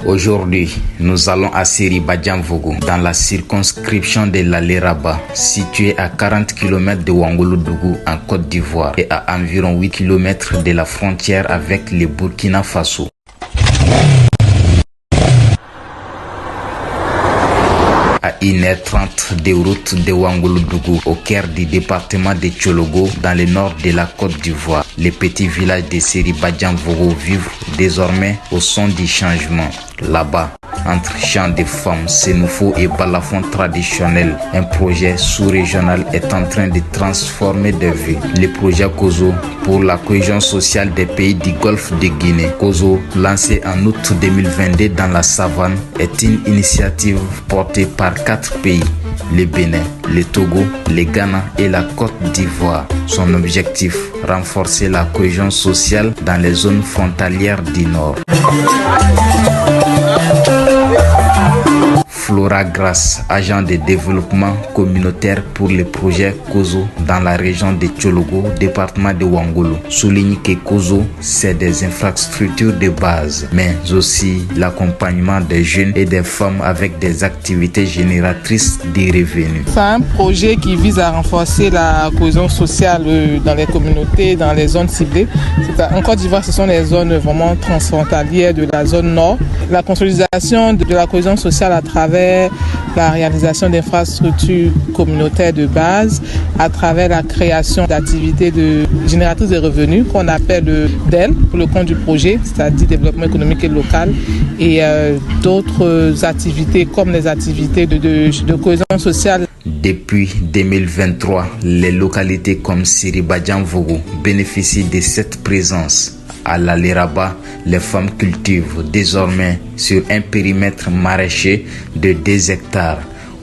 Aujourd'hui, nous allons à Siribadjanvogo, dans la circonscription de l'Aleraba, située à 40 km de Ouangouloudougou en Côte d'Ivoire et à environ 8 km de la frontière avec le Burkina Faso. À 1h30 de route de Ouangouloudougou, au cœur du département de Tchologo, dans le nord de la Côte d'Ivoire, les petits villages de Siribadjanvogo vivent désormais au son du changement. Là-bas, entre chants de femmes, sénoufos et balafons traditionnels, un projet sous-régional est en train de transformer des vies. Le projet Kozo pour la cohésion sociale des pays du Golfe de Guinée. Kozo, lancé en août 2022 dans la savane, est une initiative portée par 4 pays: le Bénin, le Togo, le Ghana et la Côte d'Ivoire. Son objectif, renforcer la cohésion sociale dans les zones frontalières du Nord. Flora Grasse, agent de développement communautaire pour le projet Kozo dans la région de Tchologo, département de Ouangoulo, souligne que Kozo, c'est des infrastructures de base, mais aussi l'accompagnement des jeunes et des femmes avec des activités génératrices de revenus. C'est un projet qui vise à renforcer la cohésion sociale dans les communautés, dans les zones ciblées. En Côte d'Ivoire, ce sont les zones vraiment transfrontalières de la zone nord. La consolidation de la cohésion sociale à travers la réalisation d'infrastructures communautaires de base, à travers la création d'activités génératrices de revenus qu'on appelle DEL pour le compte du projet, c'est-à-dire développement économique et local, et d'autres activités comme les activités de cohésion sociale. Depuis 2023, les localités comme Siribadjanvogo bénéficient de cette présence. À l'Aleraba, les femmes cultivent désormais sur un périmètre maraîcher de 2 hectares.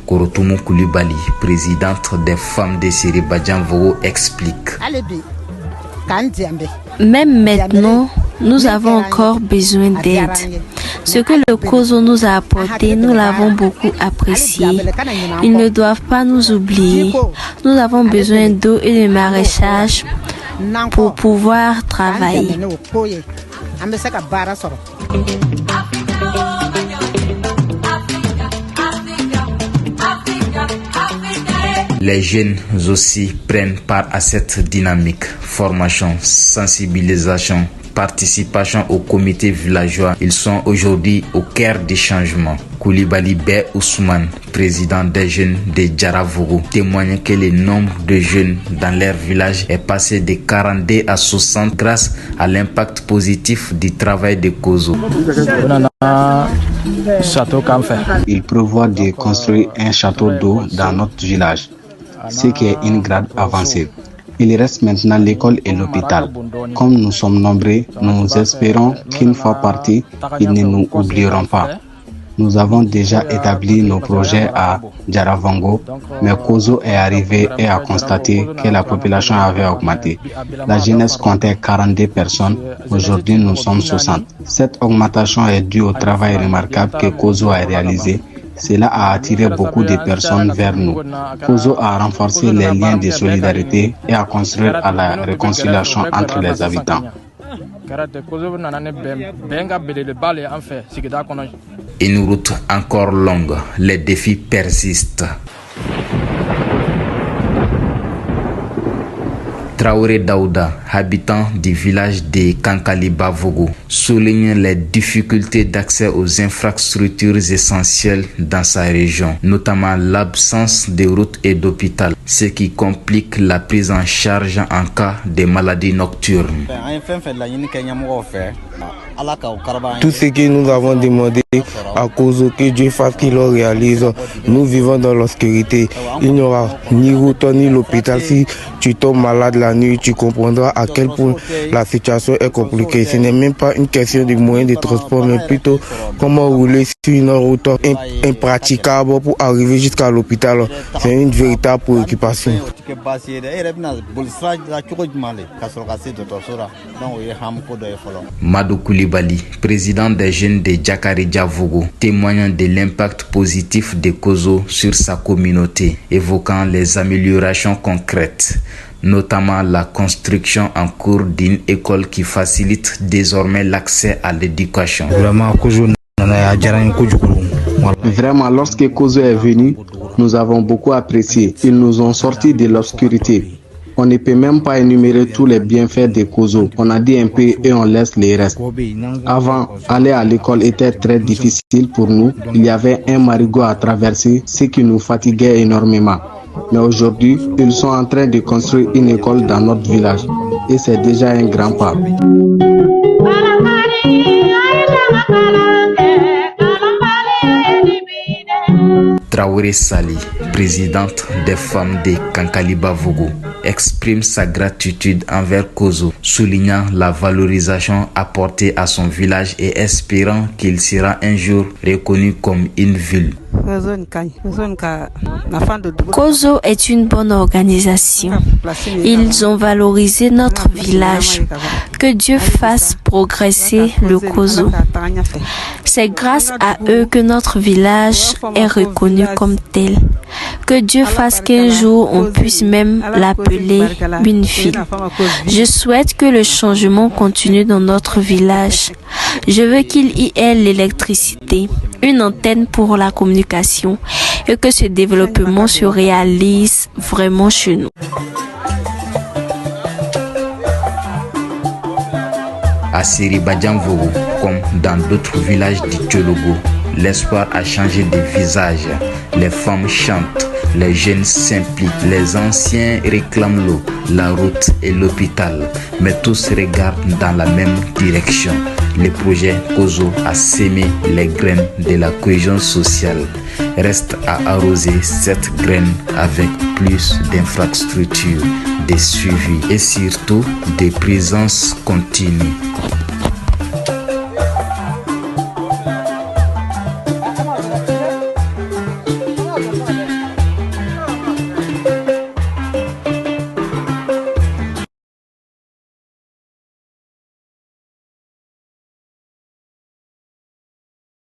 Korotoumou Koulibaly, présidente des femmes de Siribadjanvogo, explique. Même maintenant, nous avons encore besoin d'aide. Ce que le Kozo nous a apporté, nous l'avons beaucoup apprécié. Ils ne doivent pas nous oublier. Nous avons besoin d'eau et de maraîchage pour pouvoir travailler. Les jeunes aussi prennent part à cette dynamique. Formation, sensibilisation, participation au comité villageois. Ils sont aujourd'hui au cœur des changements. Koulibaly Bé Ousmane, président des jeunes de Djaravogo, témoigne que le nombre de jeunes dans leur village est passé de 42 à 60 grâce à l'impact positif du travail de Kozo. Il prévoit de construire un château d'eau dans notre village, ce qui est une grande avancée. Il reste maintenant l'école et l'hôpital. Comme nous sommes nombreux, nous espérons qu'une fois partis, ils ne nous oublieront pas. Nous avons déjà établi nos projets à Djaravango, mais Kozo est arrivé et a constaté que la population avait augmenté. La jeunesse comptait 42 personnes, aujourd'hui nous sommes 60. Cette augmentation est due au travail remarquable que Kozo a réalisé. Cela a attiré beaucoup de personnes vers nous. Kozo a renforcé les liens de solidarité et a construit à la réconciliation entre les habitants. Une route encore longue, les défis persistent. Traoré Daouda, habitant du village de Kankaliba-Vogo, souligne les difficultés d'accès aux infrastructures essentielles dans sa région, notamment l'absence de routes et d'hôpital, ce qui complique la prise en charge en cas de maladies nocturnes. Tout ce que nous avons demandé à Kozo, que Dieu fasse qu'il le réalise. Nous vivons dans l'obscurité. Il n'y aura ni route ni l'hôpital. Si tu tombes malade la nuit, tu comprendras à quel point la situation est compliquée. Ce n'est même pas une question de moyens de transport, mais plutôt comment rouler sur une route impraticable pour arriver jusqu'à l'hôpital. C'est une véritable préoccupation. Madou Koulibaly, président des jeunes de Djakaridjavogo, témoignant de l'impact positif de Kozo sur sa communauté, évoquant les améliorations concrètes, notamment la construction en cours d'une école qui facilite désormais l'accès à l'éducation. Vraiment, Kozo Vraiment, lorsque Kozo est venu, nous avons beaucoup apprécié. Ils nous ont sortis de l'obscurité. On ne peut même pas énumérer tous les bienfaits de Kozo. On a dit un peu et on laisse les restes. Avant, aller à l'école était très difficile pour nous. Il y avait un marigot à traverser, ce qui nous fatiguait énormément. Mais aujourd'hui, ils sont en train de construire une école dans notre village. Et c'est déjà un grand pas. Traoré Sali, présidente des femmes de Kankaliba-Vogo, exprime sa gratitude envers Kozo, soulignant la valorisation apportée à son village et espérant qu'il sera un jour reconnu comme une ville. Kozo est une bonne organisation. Ils ont valorisé notre village. Que Dieu fasse progresser le Kozo. C'est grâce à eux que notre village est reconnu comme tel. Que Dieu fasse qu'un jour on puisse même l'appeler une ville. Je souhaite que le changement continue dans notre village. Je veux qu'il y ait l'électricité, une antenne pour la communication et que ce développement se réalise vraiment chez nous. À Seri Badian-Vogo, comme dans d'autres villages du Tchologo, l'espoir a changé de visage. Les femmes chantent, les jeunes s'impliquent, les anciens réclament l'eau, la route et l'hôpital. Mais tous regardent dans la même direction. Le projet Kozo a sémé les graines de la cohésion sociale. Reste à arroser cette graine avec plus d'infrastructures, de suivi et surtout de présence continue.